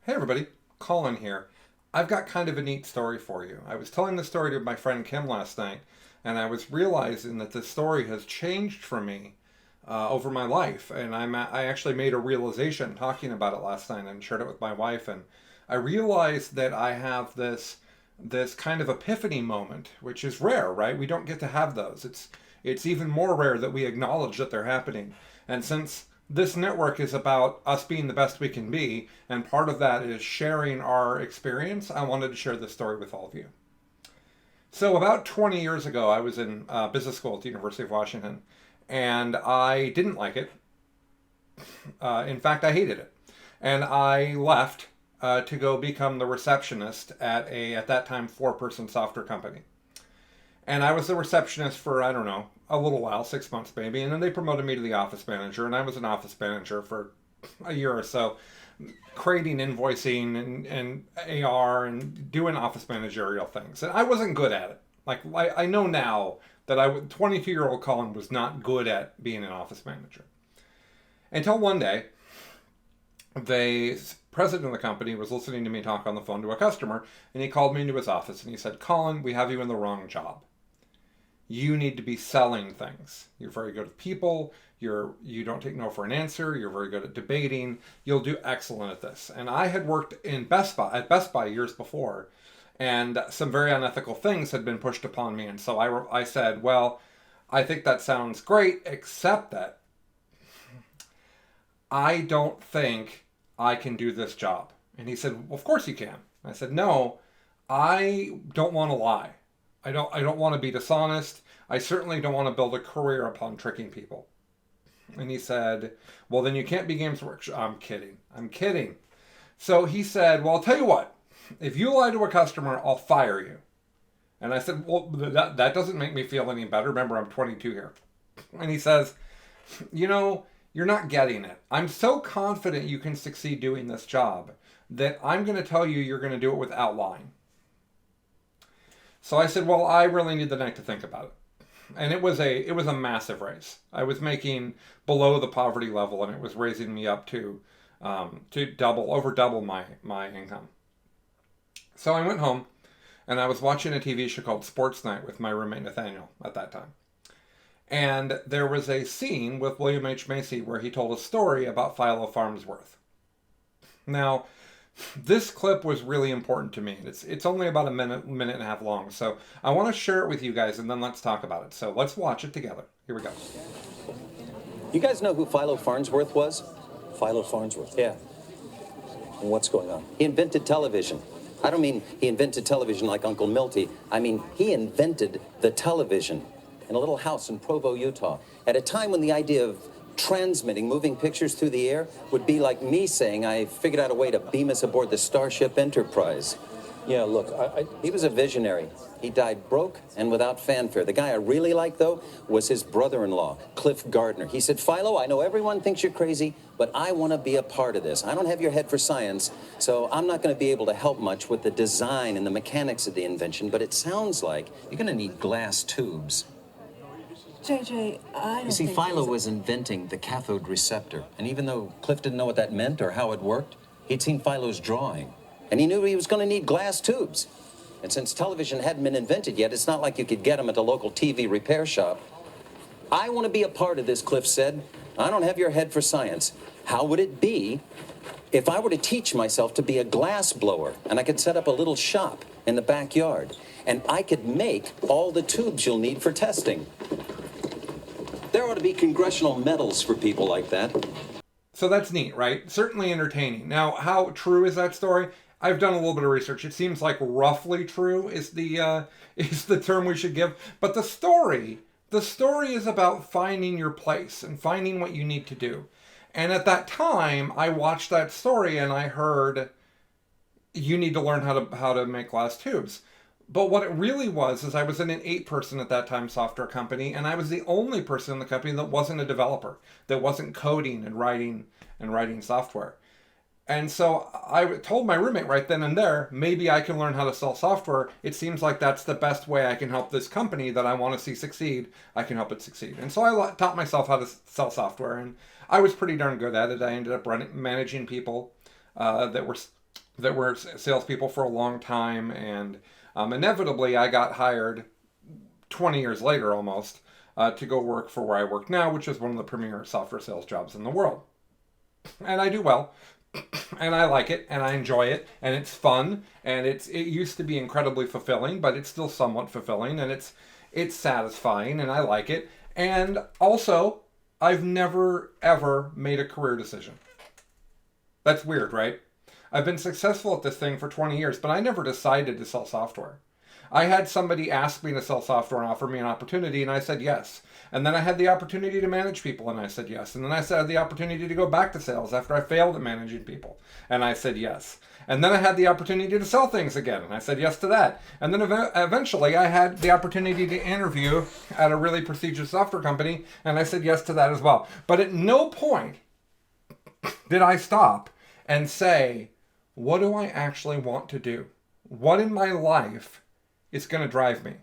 Hey everybody, Colin here. I've got kind of a neat story for you. I was telling the story to my friend Kim last night, and I was realizing that this story has changed for me over my life. And I actually made a realization talking about it last night and shared it with my wife. And I realized that I have this kind of epiphany moment, which is rare, right? We don't get to have those. It's even more rare that we acknowledge that they're happening. And since this network is about us being the best we can be, and part of that is sharing our experience, I wanted to share this story with all of you. So, about 20 years ago, I was in business school at the University of Washington, and I didn't like it. In fact, I hated it. And I left to go become the receptionist at that time, four-person software company. And I was the receptionist for, I don't know, a little while, 6 months maybe. And then they promoted me to the office manager. And I was an office manager for a year or so, creating invoicing and AR and doing office managerial things. And I wasn't good at it. Like, I know now that 22-year-old Colin was not good at being an office manager. Until one day, the president of the company was listening to me talk on the phone to a customer. And he called me into his office and he said, "Colin, we have you in the wrong job. You need to be selling things. You're very good with people. You don't take no for an answer. You're very good at debating. You'll do excellent at this." And I had worked at Best Buy years before, and some very unethical things had been pushed upon me. And so I said, "Well, I think that sounds great, except that I don't think I can do this job." And he said, "Well, of course you can." I said, "No, I don't want to lie. I don't want to be dishonest. I certainly don't want to build a career upon tricking people." And he said, "Well, then you can't be Games Workshop." I'm kidding. I'm kidding. So he said, "Well, I'll tell you what. If you lie to a customer, I'll fire you." And I said, "Well, that doesn't make me feel any better. Remember, I'm 22 here." And he says, "You're not getting it. I'm so confident you can succeed doing this job that I'm going to tell you you're going to do it without lying." So I said, "Well, I really need the night to think about it." And it was a massive raise. I was making below the poverty level, and it was raising me up to over double my income. So I went home, and I was watching a TV show called Sports Night with my roommate Nathaniel at that time. And there was a scene with William H. Macy where he told a story about Philo Farnsworth. Now, this clip was really important to me. It's only about a minute and a half long, so I want to share it with you guys, and then let's talk about it. So let's watch it together. Here we go. You guys know who Philo Farnsworth was? Philo Farnsworth? Yeah. And what's going on? He invented television. I don't mean he invented television like Uncle Milty. I mean, he invented the television in a little house in Provo, Utah, at a time when the idea of transmitting moving pictures through the air would be like me saying I figured out a way to beam us aboard the Starship Enterprise. Yeah, look, He was a visionary. He died broke and without fanfare. The guy I really liked, though, was his brother-in-law, Cliff Gardner. He said, "Philo, I know everyone thinks you're crazy, but I want to be a part of this. I don't have your head for science, so I'm not going to be able to help much with the design and the mechanics of the invention, but it sounds like you're going to need glass tubes." JJ, I don't You see, think Philo he's- was inventing the cathode receptor, and even though Cliff didn't know what that meant or how it worked, he'd seen Philo's drawing, and he knew he was going to need glass tubes. And since television hadn't been invented yet, it's not like you could get them at a local TV repair shop. "I want to be a part of this," Cliff said. "I don't have your head for science. How would it be if I were to teach myself to be a glass blower, and I could set up a little shop in the backyard, and I could make all the tubes you'll need for testing? There ought to be congressional medals for people like that." So that's neat, right? Certainly entertaining. Now, how true is that story? I've done a little bit of research. It seems like roughly true is the term we should give. But the story is about finding your place and finding what you need to do. And at that time, I watched that story and I heard you need to learn how to make glass tubes. But what it really was is I was in an 8-person at that time software company, and I was the only person in the company that wasn't a developer, that wasn't coding and writing software. And so I told my roommate right then and there, maybe I can learn how to sell software. It seems like that's the best way I can help this company that I want to see succeed. I can help it succeed. And so I taught myself how to sell software, and I was pretty darn good at it. I ended up managing people that were that were salespeople for a long time, and inevitably I got hired 20 years later almost to go work for where I work now, which is one of the premier software sales jobs in the world. And I do well, and I like it, and I enjoy it, and it's fun, and it used to be incredibly fulfilling, but it's still somewhat fulfilling, and it's satisfying, and I like it. And also, I've never ever made a career decision. That's weird, right? I've been successful at this thing for 20 years, but I never decided to sell software. I had somebody ask me to sell software and offer me an opportunity, and I said yes. And then I had the opportunity to manage people, and I said yes. And then I had the opportunity to go back to sales after I failed at managing people, and I said yes. And then I had the opportunity to sell things again, and I said yes to that. And then eventually I had the opportunity to interview at a really prestigious software company, and I said yes to that as well. But at no point did I stop and say, what do I actually want to do? What in my life is going to drive me?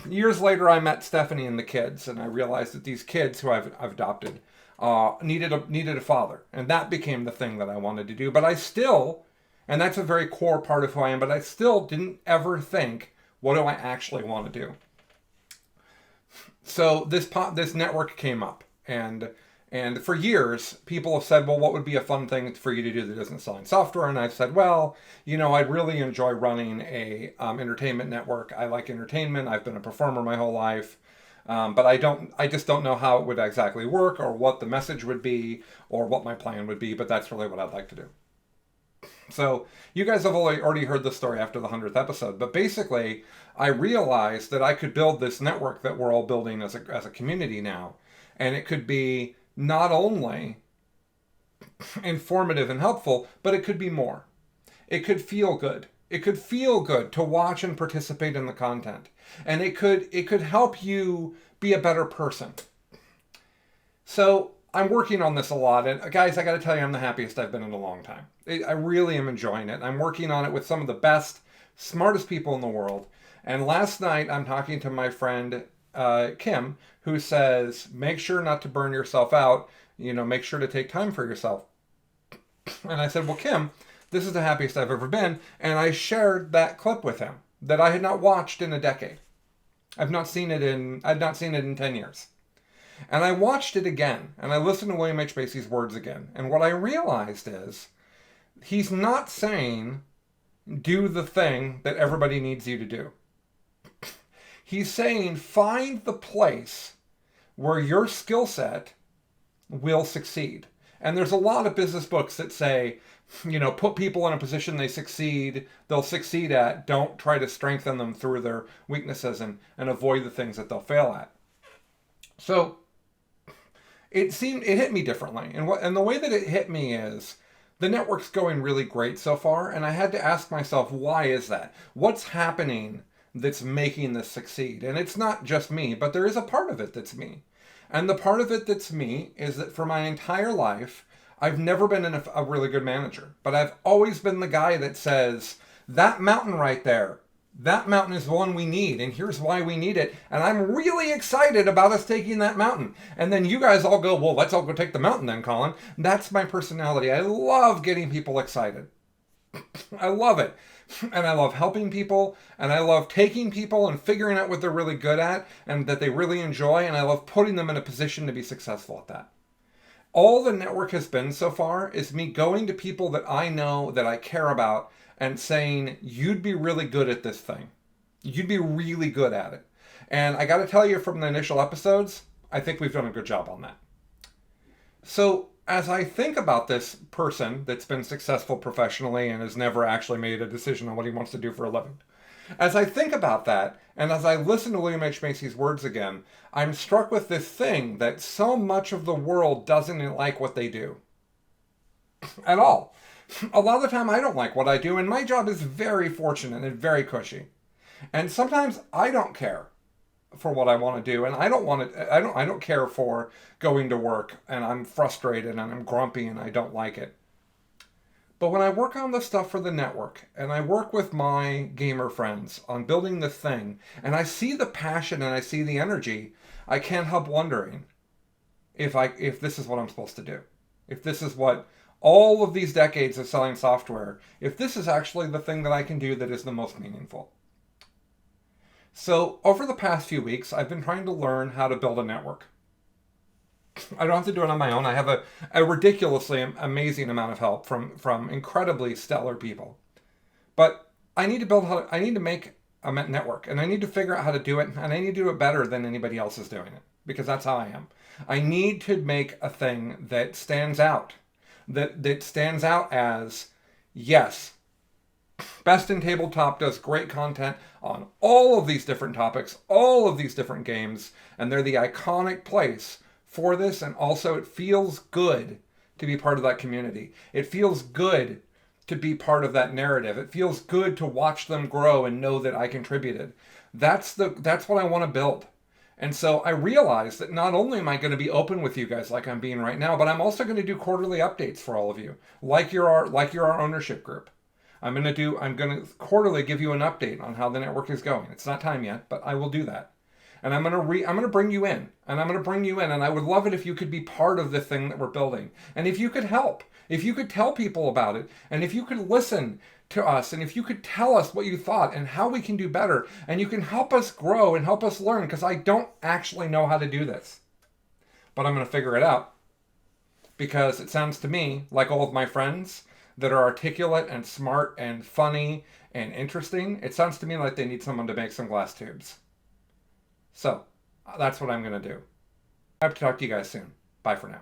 Years later, I met Stephanie and the kids, and I realized that these kids who I've adopted needed a father, and that became the thing that I wanted to do. But I still, and that's a very core part of who I am, but I still didn't ever think, what do I actually want to do? So this network came up, and for years, people have said, well, what would be a fun thing for you to do that isn't selling software? And I've said, well, I really enjoy running a entertainment network. I like entertainment. I've been a performer my whole life. But I just don't know how it would exactly work, or what the message would be, or what my plan would be, but that's really what I'd like to do. So you guys have already heard the story after the 100th episode, but basically I realized that I could build this network that we're all building as a community now, and it could be not only informative and helpful, but it could be more. It could feel good. It could feel good to watch and participate in the content. And it could help you be a better person. So I'm working on this a lot. And guys, I got to tell you, I'm the happiest I've been in a long time. I really am enjoying it. I'm working on it with some of the best, smartest people in the world. And last night, I'm talking to my friend Kim, who says, make sure not to burn yourself out. Make sure to take time for yourself. And I said, well, Kim, this is the happiest I've ever been. And I shared that clip with him that I had not watched in a decade. I've not seen it in 10 years. And I watched it again, and I listened to William H. Macy's words again. And what I realized is, he's not saying, do the thing that everybody needs you to do. He's saying, find the place where your skill set will succeed. And there's a lot of business books that say, put people in a position they'll succeed at. Don't try to strengthen them through their weaknesses and avoid the things that they'll fail at. So it hit me differently. And the way that it hit me is, the network's going really great so far, and I had to ask myself, why is that? What's happening that's making this succeed? And it's not just me, but there is a part of it that's me. And the part of it that's me is that for my entire life, I've never been a really good manager, but I've always been the guy that says, that mountain right there, that mountain is one we need, and here's why we need it. And I'm really excited about us taking that mountain. And then you guys all go, well, let's all go take the mountain then, Colin. That's my personality. I love getting people excited. I love it. And I love helping people, and I love taking people and figuring out what they're really good at and that they really enjoy, and I love putting them in a position to be successful at that. All the network has been so far is me going to people that I know, that I care about, and saying, you'd be really good at this thing. You'd be really good at it. And I got to tell you, from the initial episodes, I think we've done a good job on that. So as I think about this person that's been successful professionally and has never actually made a decision on what he wants to do for a living, as I think about that, and as I listen to William H. Macy's words again, I'm struck with this thing that so much of the world doesn't like what they do. At all. A lot of the time I don't like what I do, and my job is very fortunate and very cushy. And sometimes I don't care for what I want to do, and I don't care for going to work, and I'm frustrated and I'm grumpy and I don't like it. But when I work on the stuff for the network, and I work with my gamer friends on building this thing, and I see the passion and I see the energy, I can't help wondering if this is what I'm supposed to do. If this is what all of these decades of selling software, if this is actually the thing that I can do that is the most meaningful. So over the past few weeks, I've been trying to learn how to build a network. I don't have to do it on my own. I have a ridiculously amazing amount of help from incredibly stellar people. But I need to make a network, and I need to figure out how to do it, and I need to do it better than anybody else is doing it, because that's how I am. I need to make a thing that stands out, that stands out as, yes, Best in Tabletop does great content on all of these different topics, all of these different games, and they're the iconic place for this, and also it feels good to be part of that community. It feels good to be part of that narrative. It feels good to watch them grow and know that I contributed. That's what I want to build. And so I realized that not only am I going to be open with you guys like I'm being right now, but I'm also going to do quarterly updates for all of you, like you're our ownership group. I'm going to quarterly give you an update on how the network is going. It's not time yet, but I will do that. And I'm going to bring you in, and I would love it if you could be part of the thing that we're building. And if you could help, if you could tell people about it, and if you could listen to us, and if you could tell us what you thought and how we can do better, and you can help us grow and help us learn, because I don't actually know how to do this. But I'm going to figure it out, because it sounds to me like all of my friends that are articulate and smart and funny and interesting, it sounds to me like they need someone to make some glass tubes. So, that's what I'm going to do. I hope to talk to you guys soon. Bye for now.